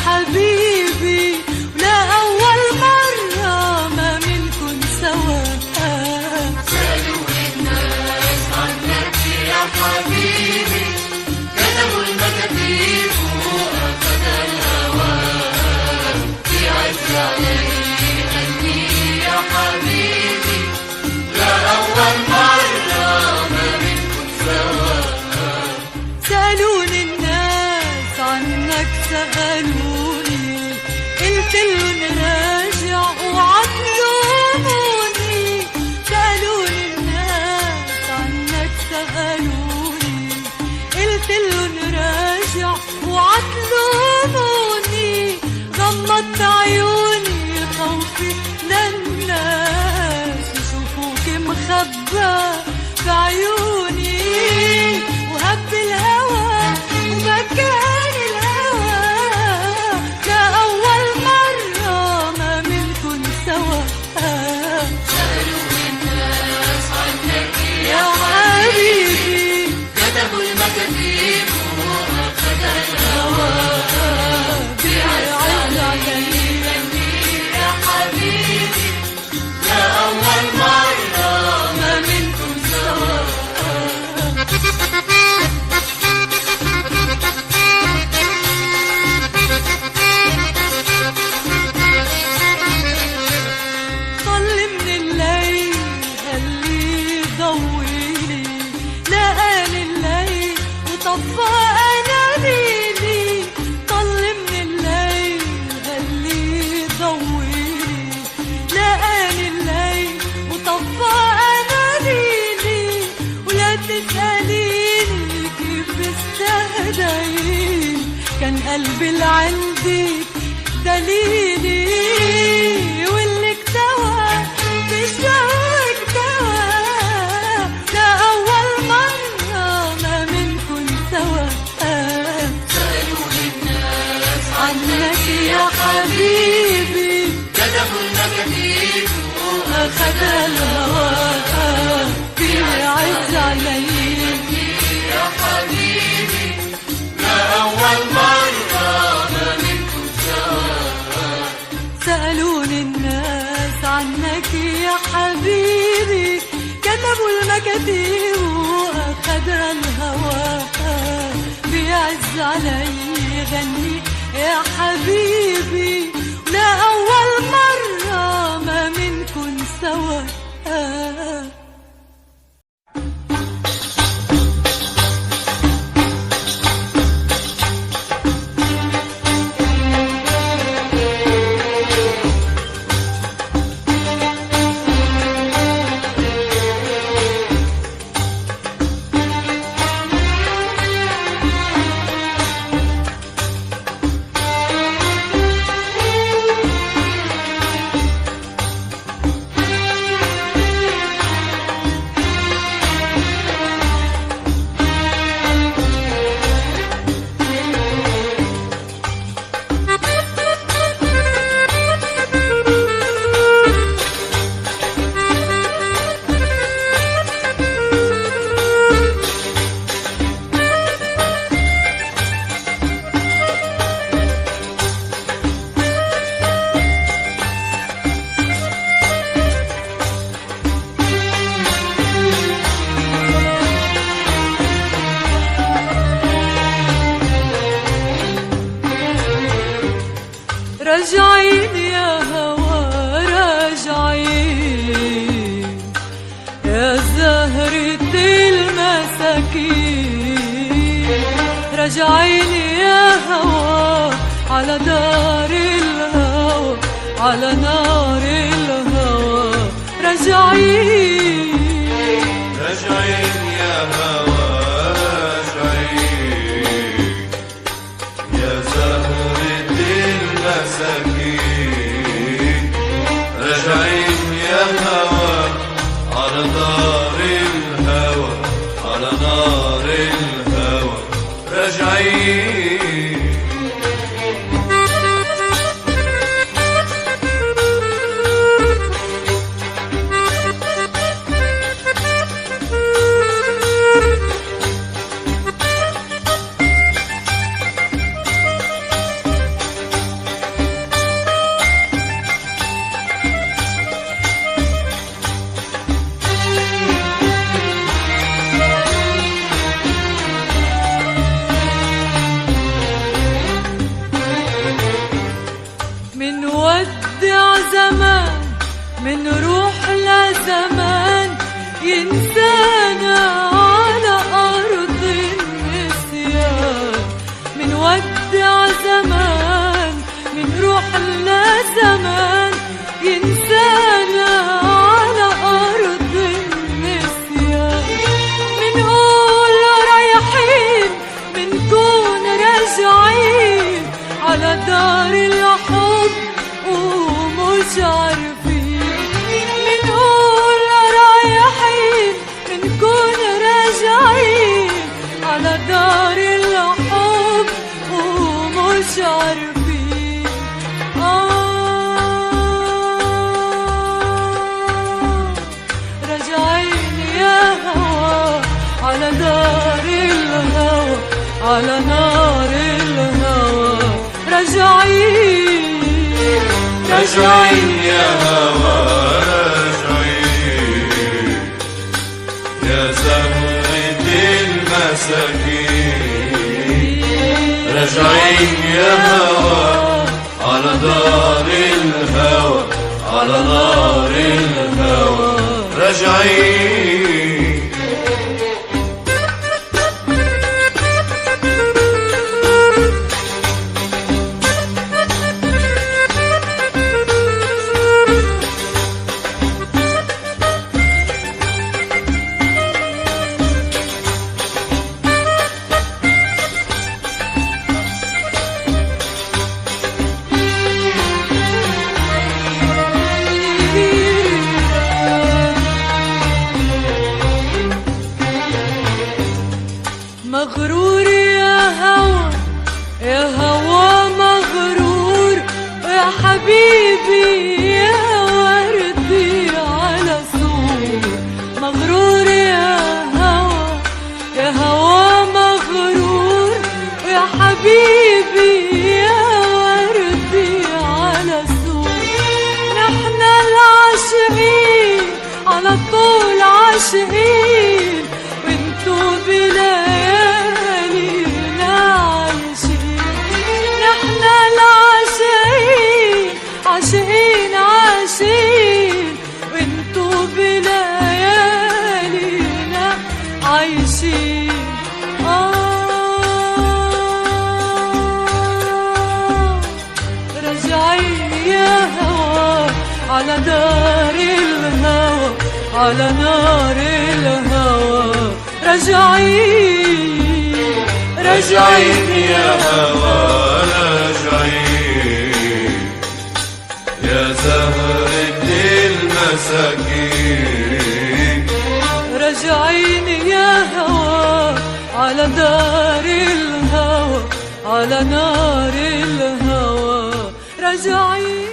حبيبي، ولا أول مرة ما منكن سوا. سألوني الناس عنك يا حبيبي، كتبوا المكاتيب وأخذ الهوى في عز علي أني يا حبيبي، لا أول مرة ما منكن سوا. سألوني الناس عنك سألوني، قلتلن راجع وعطلوني. سألوني الناس عنك سألوني، قلتلن راجع وعطلوني. غمضت عيوني خوفي للناس يشوفوك مخبى بعيوني، وهب الهوى ومكان الهوى، لا أول مرة ما منكن سوا. سألوني الناس عنك يا حبيبي، كتبوا المكاتيب وأخذ الهوى في عز علي يا حبيبي، لا أول مرة ما منكم سوا. طل من الليل خليه يضويلي، لقاني الليل وطفى أناديلي. طل من الليل خليه يضويلي، لقاني الليل وطفى أناديلي. ولا تسأليني كيف استهديني، كان قلبي اللي عندك دليلي، واللي اكتوى بشوق اكتوى، لا أول مرة ما منكن سوا. سألوني الناس عنك يا حبيبي، كتبوا المكاتيب أخذ الهوى في عز علي يا حبيبي، لا أول مرة ما منكم سوا. سألوني الناس عنك يا حبيبي، كتبوا المكاتيب وأخذ الهوى بيعز علي غني يا حبيبي، ولا أول مرة ما منكن سوا. راجعين يا هوى راجعين، يا زهرة المساكين. راجعين يا هوى على دار الهوى، على نار الهوى. راجعين راجعين يا هوى راجعين، يا زهرة المساكين. راجعين يا هوى على نار الهوى، على نار الهوى. راجعين دار الهوى على نار الهوى راجعين راجعين يا هوى راجعين يا زهرة المساكين راجعين يا هوى على دار الهوى على نار الهوى راجعين مغرور يا هوى يا هوى مغرور يا حبيبي يا وردي على سور مغرور يا هوى مغرور يا حبيبي يا وردي على سور نحن العاشقين على طول عاشقين وانتو بليالينا عايشين نحن العاشقين عاشقين عاشقين وانتو بليالينا عايشين راجعين يا هوى على دار الهوى على نار الهوى راجعين راجعين يا هوى راجعين يا زهرة المساكين راجعين يا هوى على دار الهوى على نار الهوى راجعين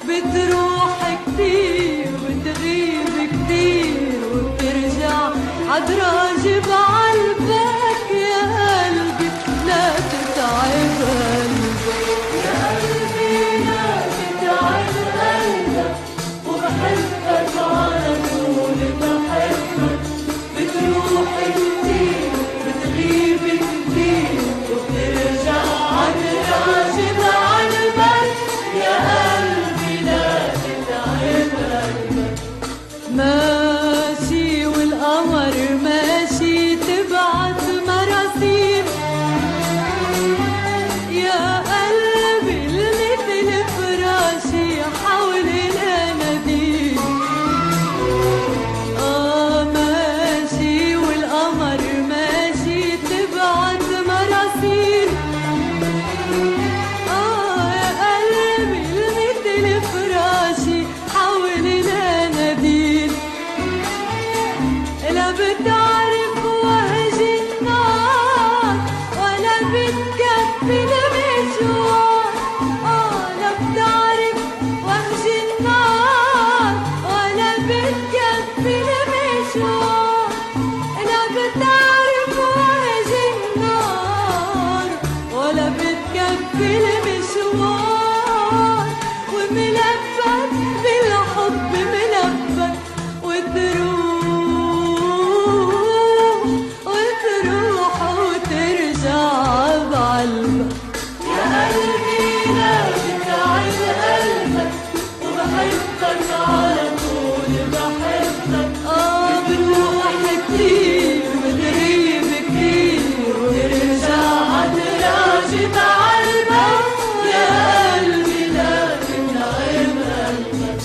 بتروح كتير وتغيب كتير وبترجع عالراجب عالبك يا قلبي لا تتعب قلبك يا قلبي لا تتعب قلبك وبحبك على طول بحبك بتروح كتير بتغيب كتير وبترجع عالراجب عالبك يا قلبي لا تتعب مكفي المشوار وملفت بالحب ملفت وتروح وترجع بعلبك يا قلبي لا تتعب قلبك وبحبك على طول بحبك بتروح كتير وتغيب كتير وترجع عالراجي بعلبك يا قلبي لا تتعب قلبك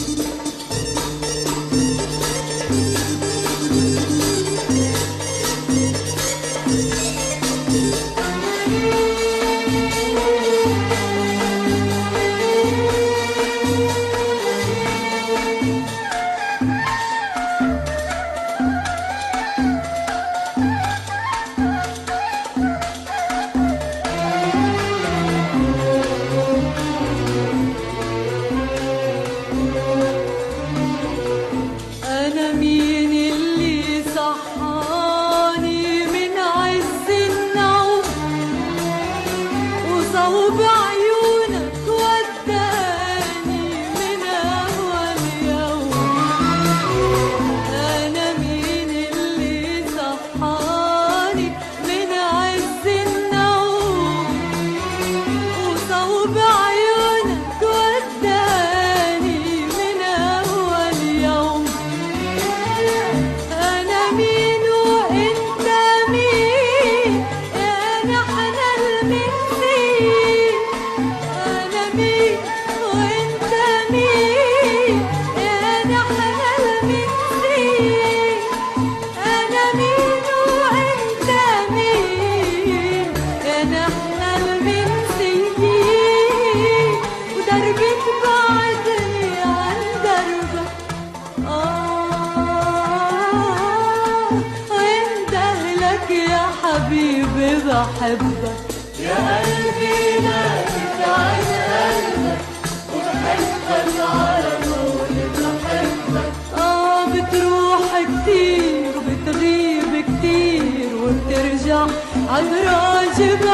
أنا مين اللي صحاني من عز النوم وصوب عيونك وداني من أول يوم أنا مين اللي صحاني من عز النوم وصوب عيونك وداني من أول يوم أنا مين وإنت مين يا نحن المنسين أنا مين وإنت مين يا نحن المنسين أنا مين وإنت مين يا نحن المنسيين ودربك بعدني عن دربك ويندهلك يا حبيبي بحبك يا قلبي لا تتعب قلبك وبحبك على طول بحبك بتروح كتير وبتغيب كتير وبترجع عالراجب